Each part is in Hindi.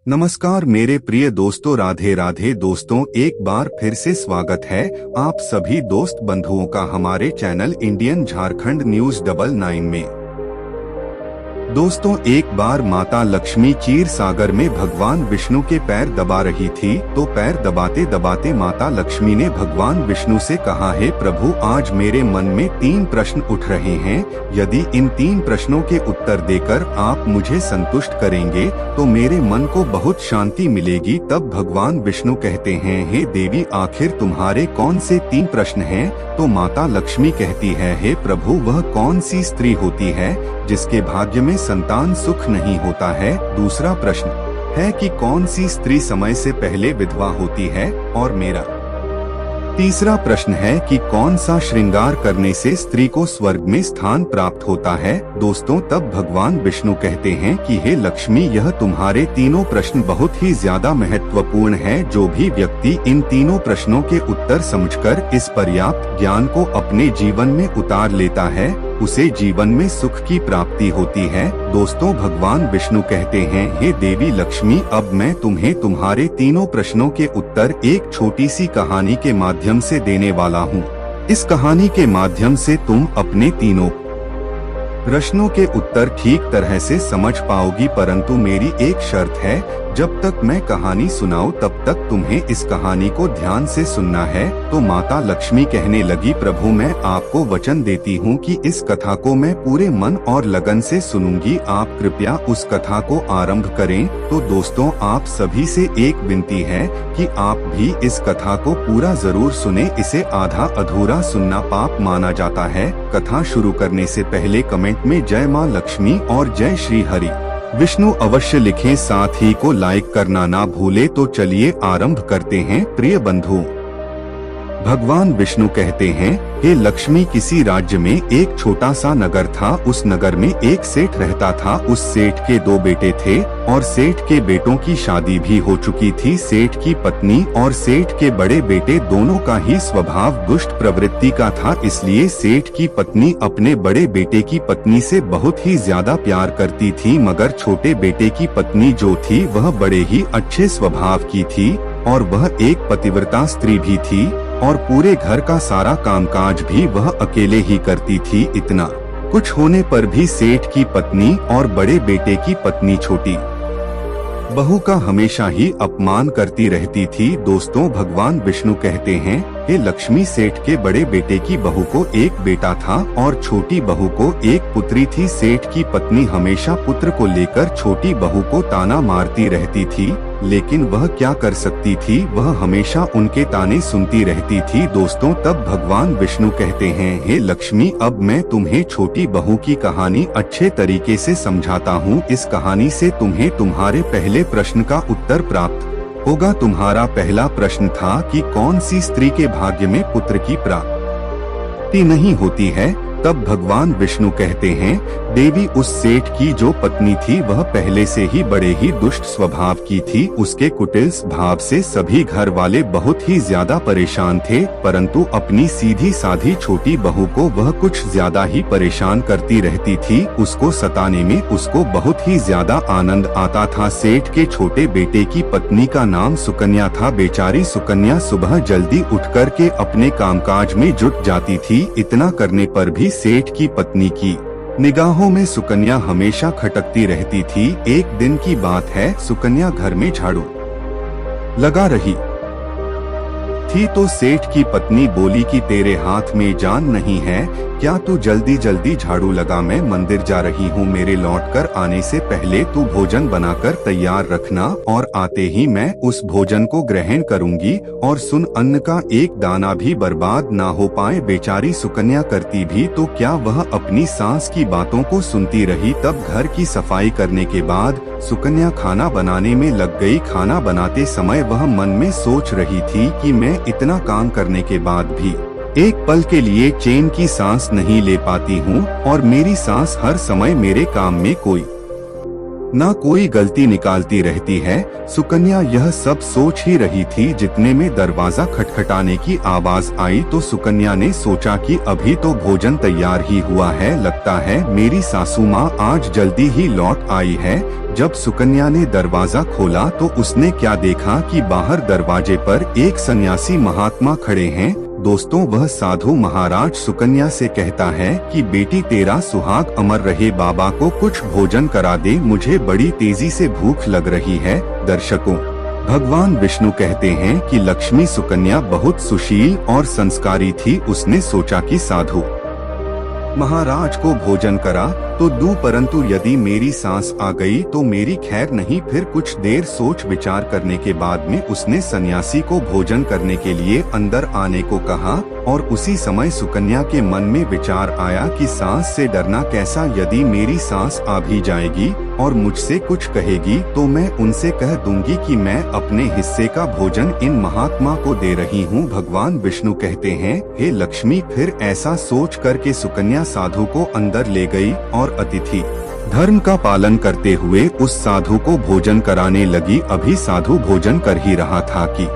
नमस्कार मेरे प्रिय दोस्तों, राधे राधे दोस्तों। एक बार फिर से स्वागत है आप सभी दोस्त बंधुओं का हमारे चैनल इंडियन झारखंड न्यूज 99 में। दोस्तों, एक बार माता लक्ष्मी क्षीर सागर में भगवान विष्णु के पैर दबा रही थी तो पैर दबाते दबाते माता लक्ष्मी ने भगवान विष्णु से कहा, हे प्रभु, आज मेरे मन में 3 प्रश्न उठ रहे हैं। यदि इन 3 प्रश्नों के उत्तर देकर आप मुझे संतुष्ट करेंगे तो मेरे मन को बहुत शांति मिलेगी। तब भगवान विष्णु कहते हैं, हे देवी, आखिर तुम्हारे कौन से 3 प्रश्न हैं? तो माता लक्ष्मी कहती है, हे प्रभु, वह कौन सी स्त्री होती है जिसके भाग्य में संतान सुख नहीं होता है? दूसरा प्रश्न है कि कौन सी स्त्री समय से पहले विधवा होती है? और मेरा तीसरा प्रश्न है कि कौन सा श्रृंगार करने से स्त्री को स्वर्ग में स्थान प्राप्त होता है? दोस्तों, तब भगवान विष्णु कहते हैं कि हे लक्ष्मी, यह तुम्हारे तीनों प्रश्न बहुत ही ज्यादा महत्वपूर्ण है। जो भी व्यक्ति इन तीनों प्रश्नों के उत्तर समझकर इस पर्याप्त ज्ञान को अपने जीवन में उतार लेता है, उसे जीवन में सुख की प्राप्ति होती है। दोस्तों, भगवान विष्णु कहते हैं, हे देवी लक्ष्मी, अब मैं तुम्हें तुम्हारे तीनों प्रश्नों के उत्तर एक छोटी सी कहानी के माध्यम से देने वाला हूँ। इस कहानी के माध्यम से तुम अपने तीनों प्रश्नों के उत्तर ठीक तरह से समझ पाओगी, परंतु मेरी एक शर्त है, जब तक मैं कहानी सुनाऊं तब तक तुम्हें इस कहानी को ध्यान से सुनना है। तो माता लक्ष्मी कहने लगी, प्रभु, मैं आपको वचन देती हूँ कि इस कथा को मैं पूरे मन और लगन से सुनूंगी। आप कृपया उस कथा को आरंभ करें। तो दोस्तों, आप सभी से एक विनती है कि आप भी इस कथा को पूरा जरूर सुने। इसे आधा अधूरा सुनना पाप माना जाता है। कथा शुरू करने से पहले कमेंट में जय माँ लक्ष्मी और जय श्री हरि विष्णु अवश्य लिखें, साथ ही को लाइक करना ना भूले। तो चलिए आरंभ करते हैं। प्रिय बंधु, भगवान विष्णु कहते हैं, हे लक्ष्मी, किसी राज्य में एक छोटा सा नगर था। उस नगर में एक सेठ रहता था। उस सेठ के 2 बेटे थे और सेठ के बेटों की शादी भी हो चुकी थी। सेठ की पत्नी और सेठ के बड़े बेटे दोनों का ही स्वभाव दुष्ट प्रवृत्ति का था। इसलिए सेठ की पत्नी अपने बड़े बेटे की पत्नी से बहुत ही ज्यादा प्यार करती थी, मगर छोटे बेटे की पत्नी जो थी वह बड़े ही अच्छे स्वभाव की थी और वह एक पतिव्रता स्त्री भी थी और पूरे घर का सारा कामकाज भी वह अकेले ही करती थी। इतना कुछ होने पर भी सेठ की पत्नी और बड़े बेटे की पत्नी छोटी बहू का हमेशा ही अपमान करती रहती थी। दोस्तों, भगवान विष्णु कहते हैं, हे लक्ष्मी, सेठ के बड़े बेटे की बहू को एक बेटा था और छोटी बहू को एक पुत्री थी। सेठ की पत्नी हमेशा पुत्र को लेकर छोटी बहू को ताना मारती रहती थी, लेकिन वह क्या कर सकती थी, वह हमेशा उनके ताने सुनती रहती थी। दोस्तों, तब भगवान विष्णु कहते हैं, हे लक्ष्मी, अब मैं तुम्हें छोटी बहू की कहानी अच्छे तरीके से समझाता हूँ। इस कहानी से तुम्हें तुम्हारे पहले प्रश्न का उत्तर प्राप्त होगा। तुम्हारा पहला प्रश्न था कि कौन सी स्त्री के भाग्य में पुत्र की प्राप्ति नहीं होती है। तब भगवान विष्णु कहते हैं, देवी, उस सेठ की जो पत्नी थी वह पहले से ही बड़े ही दुष्ट स्वभाव की थी। उसके कुटिल भाव से सभी घर वाले बहुत ही ज्यादा परेशान थे, परंतु अपनी सीधी साधी छोटी बहू को वह कुछ ज्यादा ही परेशान करती रहती थी। उसको सताने में उसको बहुत ही ज्यादा आनंद आता था। सेठ के छोटे बेटे की पत्नी का नाम सुकन्या था। बेचारी सुकन्या सुबह जल्दी उठ कर के अपने कामकाज में जुट जाती थी। इतना करने पर भी सेठ की पत्नी की निगाहों में सुकन्या हमेशा खटकती रहती थी। एक दिन की बात है, सुकन्या घर में झाड़ू लगा रही थी तो सेठ की पत्नी बोली कि तेरे हाथ में जान नहीं है क्या? तू जल्दी जल्दी झाड़ू लगा, मैं मंदिर जा रही हूँ। मेरे लौटकर आने से पहले तू भोजन बनाकर तैयार रखना और आते ही मैं उस भोजन को ग्रहण करूँगी। और सुन, अन्न का एक दाना भी बर्बाद ना हो पाए। बेचारी सुकन्या करती भी तो क्या, वह अपनी सास की बातों को सुनती रही। तब घर की सफाई करने के बाद सुकन्या खाना बनाने में लग गई। खाना बनाते समय वह मन में सोच रही थी कि मैं इतना काम करने के बाद भी एक पल के लिए चैन की सांस नहीं ले पाती हूँ और मेरी सांस हर समय मेरे काम में कोई ना कोई गलती निकालती रहती है। सुकन्या यह सब सोच ही रही थी, जितने में दरवाजा खटखटाने की आवाज आई तो सुकन्या ने सोचा कि अभी तो भोजन तैयार ही हुआ है, लगता है मेरी सासू माँ आज जल्दी ही लौट आई है। जब सुकन्या ने दरवाजा खोला तो उसने क्या देखा कि बाहर दरवाजे पर एक सन्यासी महात्मा खड़े हैं। दोस्तों, वह साधु महाराज सुकन्या से कहता है कि बेटी तेरा सुहाग अमर रहे, बाबा को कुछ भोजन करा दे, मुझे बड़ी तेजी से भूख लग रही है। दर्शकों, भगवान विष्णु कहते हैं कि लक्ष्मी सुकन्या बहुत सुशील और संस्कारी थी। उसने सोचा कि साधु महाराज को भोजन करा तो दूं, परंतु यदि मेरी सांस आ गई तो मेरी खैर नहीं। फिर कुछ देर सोच विचार करने के बाद में उसने सन्यासी को भोजन करने के लिए अंदर आने को कहा और उसी समय सुकन्या के मन में विचार आया कि सांस से डरना कैसा, यदि मेरी सांस आ भी जाएगी और मुझसे कुछ कहेगी तो मैं उनसे कह दूंगी कि मैं अपने हिस्से का भोजन इन महात्मा को दे रही हूँ। भगवान विष्णु कहते हैं, हे लक्ष्मी। फिर ऐसा सोच करके सुकन्या साधु को अंदर ले गई और अतिथि धर्म का पालन करते हुए उस साधु को भोजन कराने लगी। अभी साधु भोजन कर ही रहा था कि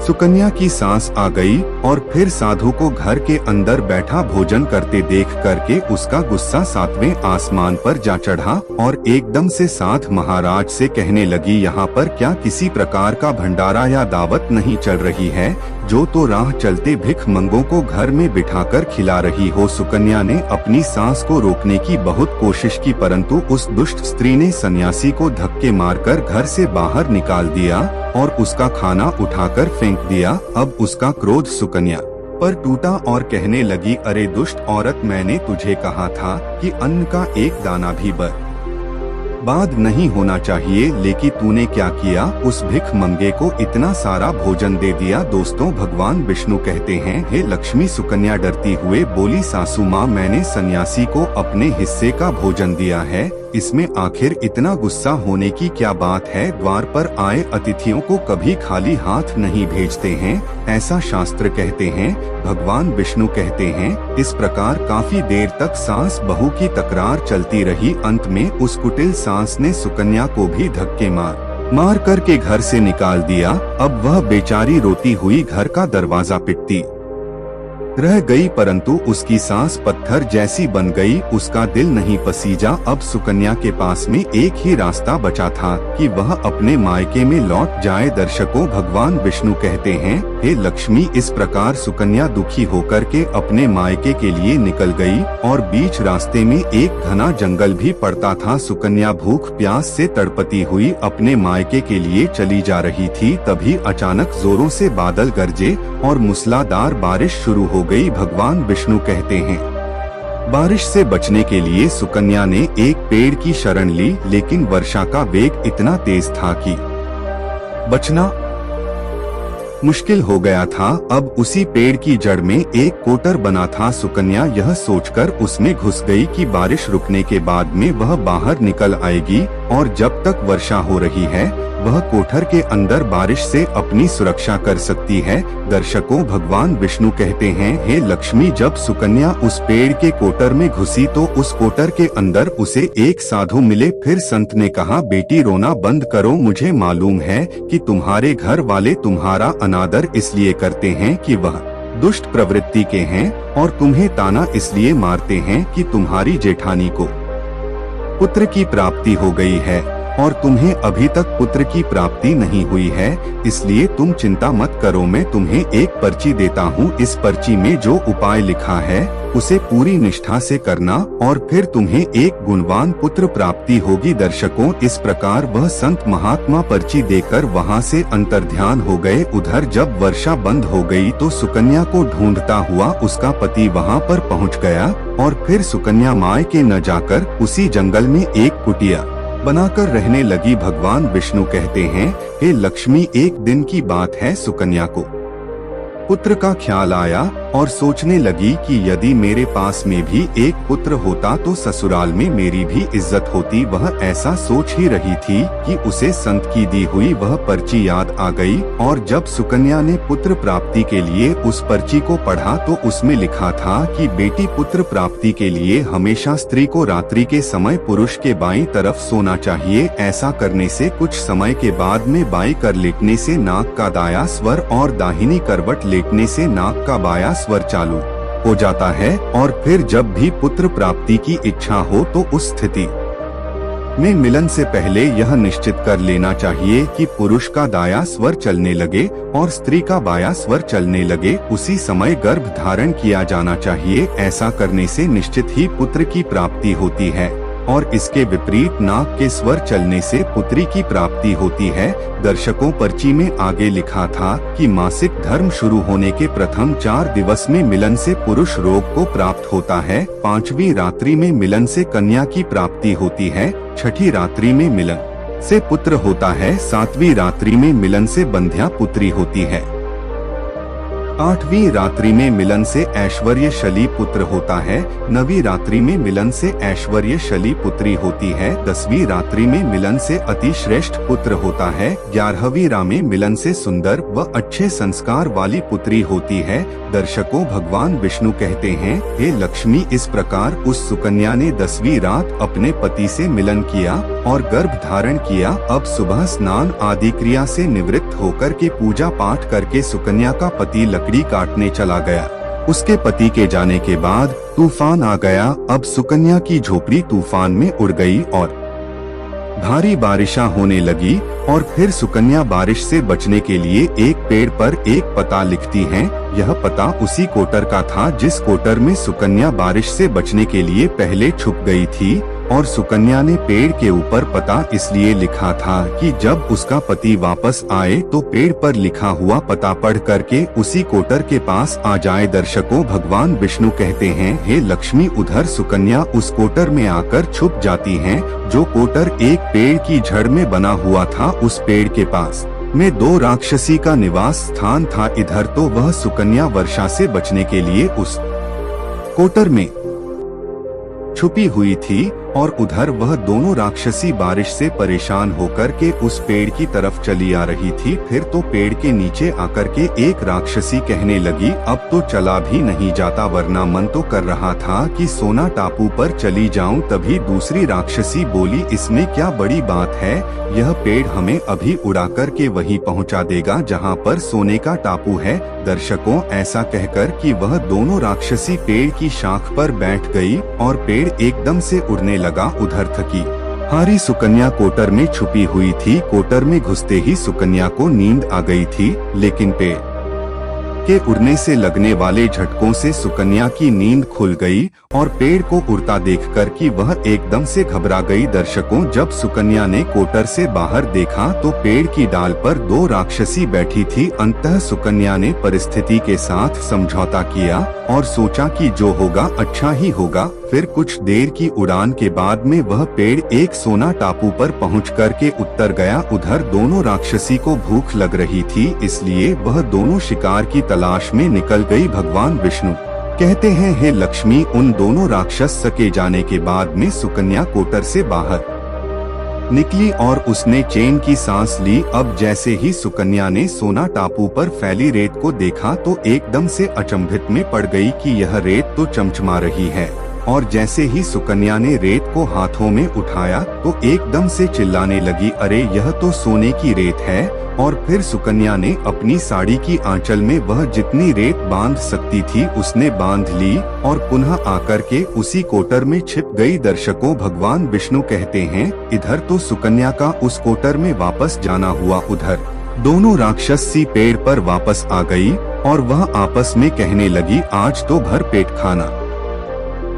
सुकन्या की सांस आ गई और फिर साधु को घर के अंदर बैठा भोजन करते देख करके उसका गुस्सा 7वें आसमान पर जा चढ़ा और एकदम से साध महाराज से कहने लगी, यहाँ पर क्या किसी प्रकार का भंडारा या दावत नहीं चल रही है, जो तो राह चलते भिखमंगों को घर में बिठाकर खिला रही हो। सुकन्या ने अपनी सांस को रोकने की बहुत कोशिश की, परंतु उस दुष्ट स्त्री ने सन्यासी को धक्के मारकर घर से बाहर निकाल दिया और उसका खाना उठाकर फेंक दिया। अब उसका क्रोध सुकन्या पर टूटा और कहने लगी, अरे दुष्ट औरत, मैंने तुझे कहा था कि अन्न का एक दाना भी बर्बाद नहीं होना चाहिए, लेकिन तूने क्या किया, उस भिखमंगे को इतना सारा भोजन दे दिया। दोस्तों, भगवान विष्णु कहते हैं, हे लक्ष्मी। सुकन्या डरती हुए बोली, सासू माँ, मैंने सन्यासी को अपने हिस्से का भोजन दिया है, इसमें आखिर इतना गुस्सा होने की क्या बात है। द्वार पर आए अतिथियों को कभी खाली हाथ नहीं भेजते हैं, ऐसा शास्त्र कहते हैं। भगवान विष्णु कहते हैं, इस प्रकार काफी देर तक सास बहू की तकरार चलती रही। अंत में उस कुटिल सास ने सुकन्या को भी धक्के मार करके घर से निकाल दिया। अब वह बेचारी रोती हुई घर का दरवाजा पिटती रह गई, परंतु उसकी सांस पत्थर जैसी बन गई, उसका दिल नहीं पसीजा। अब सुकन्या के पास में एक ही रास्ता बचा था कि वह अपने मायके में लौट जाए। दर्शकों, भगवान विष्णु कहते हैं, हे लक्ष्मी। इस प्रकार सुकन्या दुखी होकर के अपने मायके के लिए निकल गई और बीच रास्ते में एक घना जंगल भी पड़ता था। सुकन्या भूख प्यास से तड़पती हुई अपने मायके के लिए चली जा रही थी, तभी अचानक जोरों से बादल गरजे और मूसलाधार बारिश शुरू हो गई। भगवान विष्णु कहते हैं, बारिश से बचने के लिए सुकन्या ने एक पेड़ की शरण ली, लेकिन वर्षा का वेग इतना तेज था कि बचना मुश्किल हो गया था। अब उसी पेड़ की जड़ में एक कोटर बना था। सुकन्या यह सोचकर उसमें घुस गई कि बारिश रुकने के बाद में वह बाहर निकल आएगी और जब तक वर्षा हो रही है वह कोठर के अंदर बारिश से अपनी सुरक्षा कर सकती है। दर्शकों, भगवान विष्णु कहते हैं, हे लक्ष्मी। जब सुकन्या उस पेड़ के कोटर में घुसी तो उस कोटर के अंदर उसे एक साधु मिले। फिर संत ने कहा, बेटी रोना बंद करो, मुझे मालूम है कि तुम्हारे घर वाले तुम्हारा अनादर इसलिए करते हैं कि वह दुष्ट प्रवृत्ति के हैं और तुम्हें ताना इसलिए मारते हैं कि तुम्हारी जेठानी को पुत्र की प्राप्ति हो गई है और तुम्हें अभी तक पुत्र की प्राप्ति नहीं हुई है, इसलिए तुम चिंता मत करो, मैं तुम्हें एक पर्ची देता हूँ। इस पर्ची में जो उपाय लिखा है उसे पूरी निष्ठा से करना और फिर तुम्हें एक गुणवान पुत्र प्राप्ति होगी। दर्शकों, इस प्रकार वह संत महात्मा पर्ची देकर वहाँ से अंतर्ध्यान हो गए। उधर जब वर्षा बंद हो गई तो सुकन्या को ढूंढता हुआ उसका पति वहाँ पर पहुँच गया और फिर सुकन्या मायके न जाकर उसी जंगल में एक कुटिया बनाकर रहने लगी। भगवान विष्णु कहते हैं, हे लक्ष्मी। एक दिन की बात है, सुकन्या को पुत्र का ख्याल आया और सोचने लगी कि यदि मेरे पास में भी एक पुत्र होता तो ससुराल में मेरी भी इज्जत होती। वह ऐसा सोच ही रही थी कि उसे संत की दी हुई वह पर्ची याद आ गई, और जब सुकन्या ने पुत्र प्राप्ति के लिए उस पर्ची को पढ़ा तो उसमें लिखा था कि बेटी, पुत्र प्राप्ति के लिए हमेशा स्त्री को रात्रि के समय पुरुष के बाईं तरफ सोना चाहिए। ऐसा करने से कुछ समय के बाद में बाईं कर लेटने से नाक का दाया स्वर और दाहिनी करवट लेटने से नाक का बाया स्वर चालू हो जाता है, और फिर जब भी पुत्र प्राप्ति की इच्छा हो तो उस स्थिति में मिलन से पहले यह निश्चित कर लेना चाहिए कि पुरुष का दाया स्वर चलने लगे और स्त्री का बाया स्वर चलने लगे। उसी समय गर्भ धारण किया जाना चाहिए। ऐसा करने से निश्चित ही पुत्र की प्राप्ति होती है, और इसके विपरीत नाक के स्वर चलने से पुत्री की प्राप्ति होती है। दर्शकों, पर्ची में आगे लिखा था कि मासिक धर्म शुरू होने के प्रथम 4 दिवस में मिलन से पुरुष रोग को प्राप्त होता है, 5वीं रात्रि में मिलन से कन्या की प्राप्ति होती है, 6ठी रात्रि में मिलन से पुत्र होता है, 7वीं रात्रि में मिलन से बंध्या पुत्री होती है, 8वीं रात्रि में मिलन से ऐश्वर्यशली पुत्र होता है, 9वीं रात्रि में मिलन से ऐश्वर्यशली पुत्री होती है, 10वीं रात्रि में मिलन से अति श्रेष्ठ पुत्र होता है, 11वीं रात में मिलन से सुंदर व अच्छे संस्कार वाली पुत्री होती है। दर्शकों, भगवान विष्णु कहते हैं, हे लक्ष्मी, इस प्रकार उस सुकन्या ने 10वीं रात अपने पति से मिलन किया और गर्भ धारण किया। अब सुबह स्नान आदि क्रिया से निवृत्त होकर के पूजा पाठ करके सुकन्या का पति लकड़ी काटने चला गया। उसके पति के जाने के बाद तूफान आ गया। अब सुकन्या की झोपड़ी तूफान में उड़ गई और भारी बारिशां होने लगी, और फिर सुकन्या बारिश से बचने के लिए एक पेड़ पर एक पता लिखती हैं। यह पता उसी कोटर का था जिस कोटर में सुकन्या बारिश से बचने के लिए पहले छुप गई थी, और सुकन्या ने पेड़ के ऊपर पता इसलिए लिखा था कि जब उसका पति वापस आए तो पेड़ पर लिखा हुआ पता पढ़ करके उसी कोटर के पास आ जाए। दर्शकों, भगवान विष्णु कहते हैं, हे लक्ष्मी, उधर सुकन्या उस कोटर में आकर छुप जाती हैं। जो कोटर एक पेड़ की जड़ में बना हुआ था, उस पेड़ के पास में 2 राक्षसी का निवास स्थान था। इधर तो वह सुकन्या वर्षा से बचने के लिए उस कोटर में छुपी हुई थी, और उधर वह दोनों राक्षसी बारिश से परेशान होकर के उस पेड़ की तरफ चली आ रही थी। फिर तो पेड़ के नीचे आकर के एक राक्षसी कहने लगी, अब तो चला भी नहीं जाता, वरना मन तो कर रहा था कि सोना टापू पर चली जाऊं। तभी दूसरी राक्षसी बोली, इसमें क्या बड़ी बात है, यह पेड़ हमें अभी उड़ा करके वहीं पहुंचा देगा जहां पर सोने का टापू है। दर्शकों, ऐसा कहकर कि वह दोनों राक्षसी पेड़ की शाख पर बैठ गई और पेड़ एकदम से उड़ने लगा। उधर थकी हारी सुकन्या कोटर में छुपी हुई थी। कोटर में घुसते ही सुकन्या को नींद आ गई थी, लेकिन पेड़ के उड़ने से लगने वाले झटकों से सुकन्या की नींद खुल गई और पेड़ को उड़ता देखकर कि वह एकदम से घबरा गई। दर्शकों, जब सुकन्या ने कोटर से बाहर देखा तो पेड़ की डाल पर 2 राक्षसी बैठी थी। अंततः सुकन्या ने परिस्थिति के साथ समझौता किया और सोचा कि जो होगा अच्छा ही होगा। फिर कुछ देर की उड़ान के बाद में वह पेड़ एक सोना टापू पर पहुंच करके उतर गया। उधर दोनों राक्षसी को भूख लग रही थी, इसलिए वह दोनों शिकार की तलाश में निकल गई। भगवान विष्णु कहते हैं, हे लक्ष्मी, उन दोनों राक्षस सके जाने के बाद में सुकन्या कोटर से बाहर निकली और उसने चैन की सांस ली। अब जैसे ही सुकन्या ने सोना टापू पर फैली रेत को देखा तो एकदम से अचंभित में पड़ गई कि यह रेत तो चमचमा रही है, और जैसे ही सुकन्या ने रेत को हाथों में उठाया तो एकदम से चिल्लाने लगी, अरे यह तो सोने की रेत है। और फिर सुकन्या ने अपनी साड़ी की आंचल में वह जितनी रेत बांध सकती थी उसने बांध ली और पुनः आकर के उसी कोटर में छिप गई। दर्शकों, भगवान विष्णु कहते हैं, इधर तो सुकन्या का उस कोटर में वापस जाना हुआ, उधर दोनों राक्षसी पेड़ पर वापस आ गई और वह आपस में कहने लगी, आज तो भर पेट खाना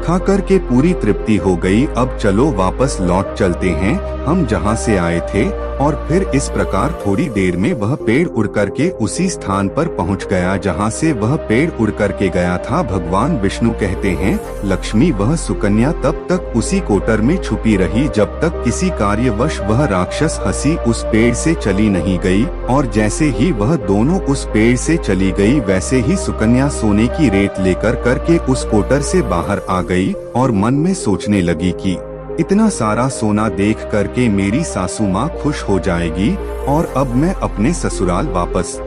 खाकर के पूरी तृप्ति हो गई, अब चलो वापस लौट चलते हैं हम जहां से आए थे। और फिर इस प्रकार थोड़ी देर में वह पेड़ उड़ करके उसी स्थान पर पहुंच गया जहां से वह पेड़ उड़ करके गया था। भगवान विष्णु कहते हैं, लक्ष्मी वह सुकन्या तब तक उसी कोटर में छुपी रही जब तक किसी कार्यवश वह राक्षस हंसी उस पेड़ से चली नहीं गई, और जैसे ही वह दोनों उस पेड़ से चली गई वैसे ही सुकन्या सोने की रेत लेकर करके उस कोटर से बाहर आ गई और मन में सोचने लगी कि इतना सारा सोना देख करके मेरी सासू माँ खुश हो जाएगी और अब मैं अपने ससुराल वापस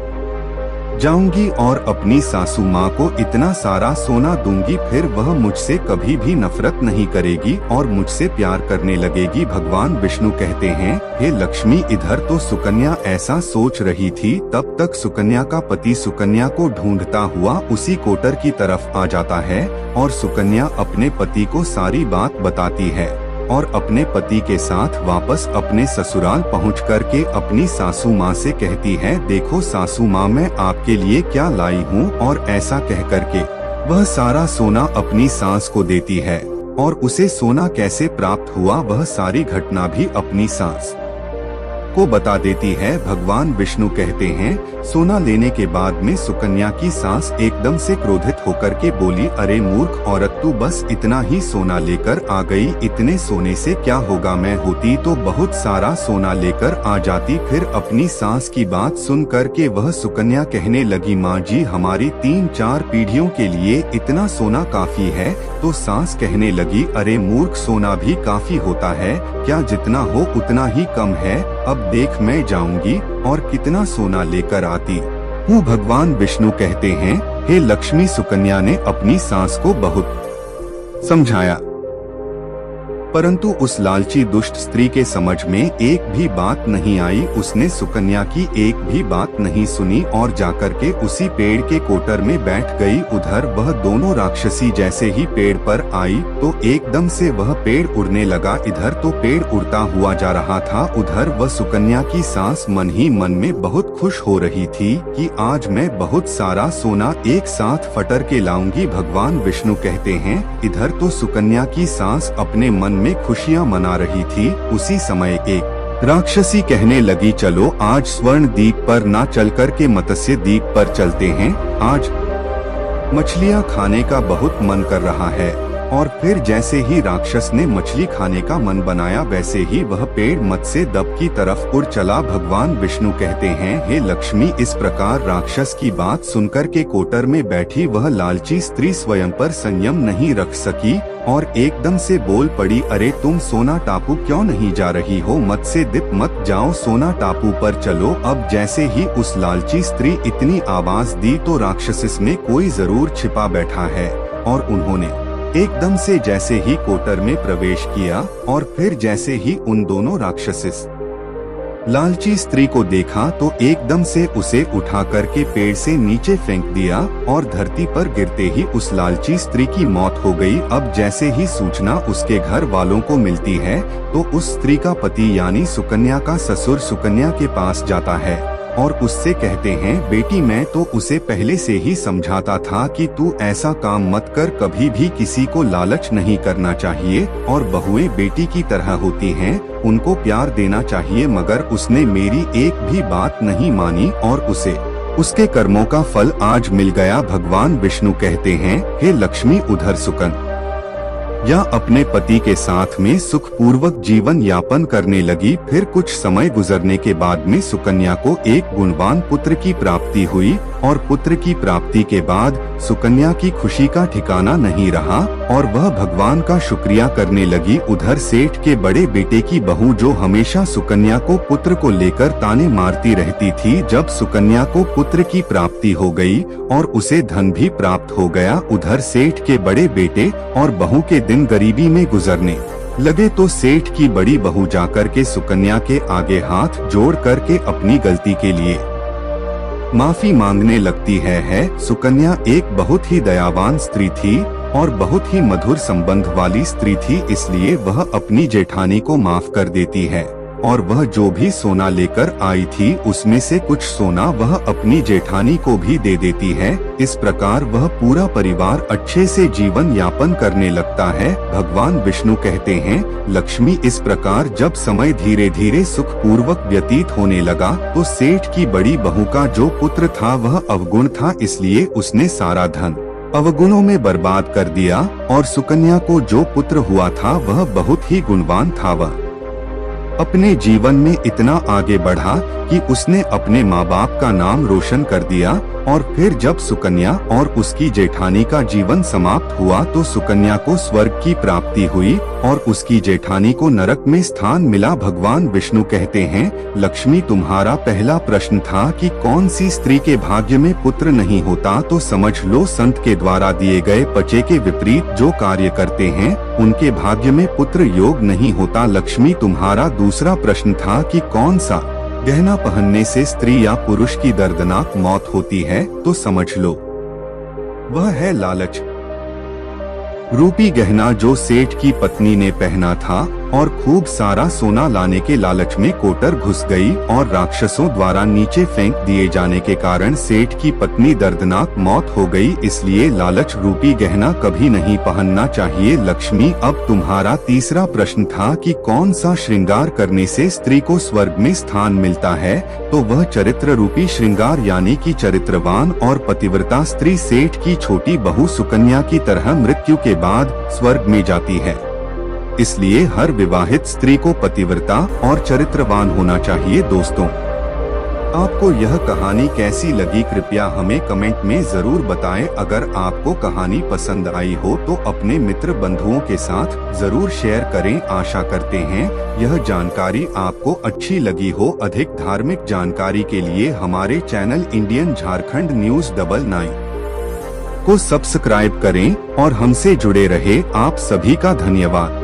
जाऊंगी और अपनी सासू माँ को इतना सारा सोना दूंगी, फिर वह मुझसे कभी भी नफरत नहीं करेगी और मुझसे प्यार करने लगेगी। भगवान विष्णु कहते हैं, हे लक्ष्मी, इधर तो सुकन्या ऐसा सोच रही थी, तब तक सुकन्या का पति सुकन्या को ढूंढता हुआ उसी कोटर की तरफ आ जाता है और सुकन्या अपने पति को सारी बात बताती है और अपने पति के साथ वापस अपने ससुराल पहुंच करके अपनी सासू माँ से कहती है, देखो सासू माँ, मैं आपके लिए क्या लाई हूँ। और ऐसा कह करके वह सारा सोना अपनी सास को देती है और उसे सोना कैसे प्राप्त हुआ वह सारी घटना भी अपनी सास को बता देती है। भगवान विष्णु कहते हैं, सोना लेने के बाद में सुकन्या की सास एकदम से क्रोधित होकर के बोली, अरे मूर्ख औरत, तू बस इतना ही सोना लेकर आ गई, इतने सोने से क्या होगा, मैं होती तो बहुत सारा सोना लेकर आ जाती। फिर अपनी सास की बात सुन करके वह सुकन्या कहने लगी, माँ जी, हमारी 3-4 पीढ़ियों के लिए इतना सोना काफी है। तो सास कहने लगी, अरे मूर्ख, सोना भी काफी होता है क्या, जितना हो उतना ही कम है। अब देख, मैं जाऊंगी और कितना सोना लेकर आती हूँ। भगवान विष्णु कहते हैं, हे लक्ष्मी, सुकन्या ने अपनी सास को बहुत समझाया, परंतु उस लालची दुष्ट स्त्री के समझ में एक भी बात नहीं आई। उसने सुकन्या की एक भी बात नहीं सुनी और जाकर के उसी पेड़ के कोटर में बैठ गई। उधर वह दोनों राक्षसी जैसे ही पेड़ पर आई तो एकदम से वह पेड़ उड़ने लगा। इधर तो पेड़ उड़ता हुआ जा रहा था, उधर वह सुकन्या की सास मन ही मन में बहुत खुश हो रही थी कि आज मैं बहुत सारा सोना एक साथ फटर के लाऊंगी। भगवान विष्णु कहते हैं, इधर तो सुकन्या की सास अपने मन में खुशियां मना रही थी। उसी समय एक राक्षसी कहने लगी, चलो आज स्वर्ण द्वीप पर ना चलकर के मत्स्य द्वीप पर चलते हैं, आज मछलियां खाने का बहुत मन कर रहा है। और फिर जैसे ही राक्षस ने मछली खाने का मन बनाया वैसे ही वह पेड़ मत्स्य द्वीप की तरफ उड़ चला। भगवान विष्णु कहते हैं, हे लक्ष्मी, इस प्रकार राक्षस की बात सुनकर के कोटर में बैठी वह लालची स्त्री स्वयं पर संयम नहीं रख सकी और एकदम से बोल पड़ी, अरे तुम सोना टापू क्यों नहीं जा रही हो, मत्स्य द्वीप मत जाओ, सोना टापू पर चलो। अब जैसे ही उस लालची स्त्री इतनी आवाज दी तो राक्षस में कोई जरूर छिपा बैठा है और उन्होंने एकदम से जैसे ही कोटर में प्रवेश किया और फिर जैसे ही उन दोनों राक्षस लालची स्त्री को देखा तो एकदम से उसे उठा करके पेड़ से नीचे फेंक दिया और धरती पर गिरते ही उस लालची स्त्री की मौत हो गई। अब जैसे ही सूचना उसके घर वालों को मिलती है तो उस स्त्री का पति यानी सुकन्या का ससुर सुकन्या के पास जाता है और उससे कहते हैं, बेटी, मैं तो उसे पहले से ही समझाता था कि तू ऐसा काम मत कर, कभी भी किसी को लालच नहीं करना चाहिए और बहुएं बेटी की तरह होती हैं, उनको प्यार देना चाहिए, मगर उसने मेरी एक भी बात नहीं मानी और उसे उसके कर्मों का फल आज मिल गया। भगवान विष्णु कहते हैं, हे लक्ष्मी, उधर सुकन्या या अपने पति के साथ में सुखपूर्वक जीवन यापन करने लगी। फिर कुछ समय गुजरने के बाद में सुकन्या को एक गुणवान पुत्र की प्राप्ति हुई और पुत्र की प्राप्ति के बाद सुकन्या की खुशी का ठिकाना नहीं रहा और वह भगवान का शुक्रिया करने लगी। उधर सेठ के बड़े बेटे की बहू जो हमेशा सुकन्या को पुत्र को लेकर ताने मारती रहती थी, जब सुकन्या को पुत्र की प्राप्ति हो गई और उसे धन भी प्राप्त हो गया, उधर सेठ के बड़े बेटे और बहू के दिन गरीबी में गुजरने लगे तो सेठ की बड़ी बहू जाकर के सुकन्या के आगे हाथ जोड़ करके अपनी गलती के लिए माफी मांगने लगती है। सुकन्या एक बहुत ही दयावान स्त्री थी और बहुत ही मधुर संबंध वाली स्त्री थी, इसलिए वह अपनी जेठानी को माफ कर देती है और वह जो भी सोना लेकर आई थी उसमें से कुछ सोना वह अपनी जेठानी को भी दे देती है। इस प्रकार वह पूरा परिवार अच्छे से जीवन यापन करने लगता है। भगवान विष्णु कहते हैं, लक्ष्मी इस प्रकार जब समय धीरे धीरे सुखपूर्वक व्यतीत होने लगा तो सेठ की बड़ी बहू का जो पुत्र था वह अवगुण था, इसलिए उसने सारा धन अवगुणों में बर्बाद कर दिया, और सुकन्या को जो पुत्र हुआ था वह बहुत ही गुणवान था। वह अपने जीवन में इतना आगे बढ़ा कि उसने अपने माँ बाप का नाम रोशन कर दिया। और फिर जब सुकन्या और उसकी जेठानी का जीवन समाप्त हुआ तो सुकन्या को स्वर्ग की प्राप्ति हुई और उसकी जेठानी को नरक में स्थान मिला। भगवान विष्णु कहते हैं, लक्ष्मी तुम्हारा पहला प्रश्न था कि कौन सी स्त्री के भाग्य में पुत्र नहीं होता, तो समझ लो संत के द्वारा दिए गए पचे के विपरीत जो कार्य करते हैं उनके भाग्य में पुत्र योग नहीं होता। लक्ष्मी तुम्हारा दूसरा प्रश्न था कि कौन सा गहना पहनने से स्त्री या पुरुष की दर्दनाक मौत होती है, तो समझ लो वह है लालच रूपी गहना जो सेठ की पत्नी ने पहना था और खूब सारा सोना लाने के लालच में कोटर घुस गई और राक्षसों द्वारा नीचे फेंक दिए जाने के कारण सेठ की पत्नी दर्दनाक मौत हो गई। इसलिए लालच रूपी गहना कभी नहीं पहनना चाहिए। लक्ष्मी अब तुम्हारा तीसरा प्रश्न था कि कौन सा श्रृंगार करने से स्त्री को स्वर्ग में स्थान मिलता है, तो वह चरित्र रूपी श्रृंगार यानी कि चरित्रवान और पतिव्रता स्त्री सेठ की छोटी बहू सुकन्या की तरह मृत्यु के बाद स्वर्ग में जाती है। इसलिए हर विवाहित स्त्री को पतिव्रता और चरित्रवान होना चाहिए। दोस्तों, आपको यह कहानी कैसी लगी कृपया हमें कमेंट में जरूर बताएं। अगर आपको कहानी पसंद आई हो तो अपने मित्र बंधुओं के साथ जरूर शेयर करें। आशा करते हैं यह जानकारी आपको अच्छी लगी हो। अधिक धार्मिक जानकारी के लिए हमारे चैनल इंडियन झारखंड न्यूज 99 को सब्सक्राइब करें और हमसे जुड़े रहे। आप सभी का धन्यवाद।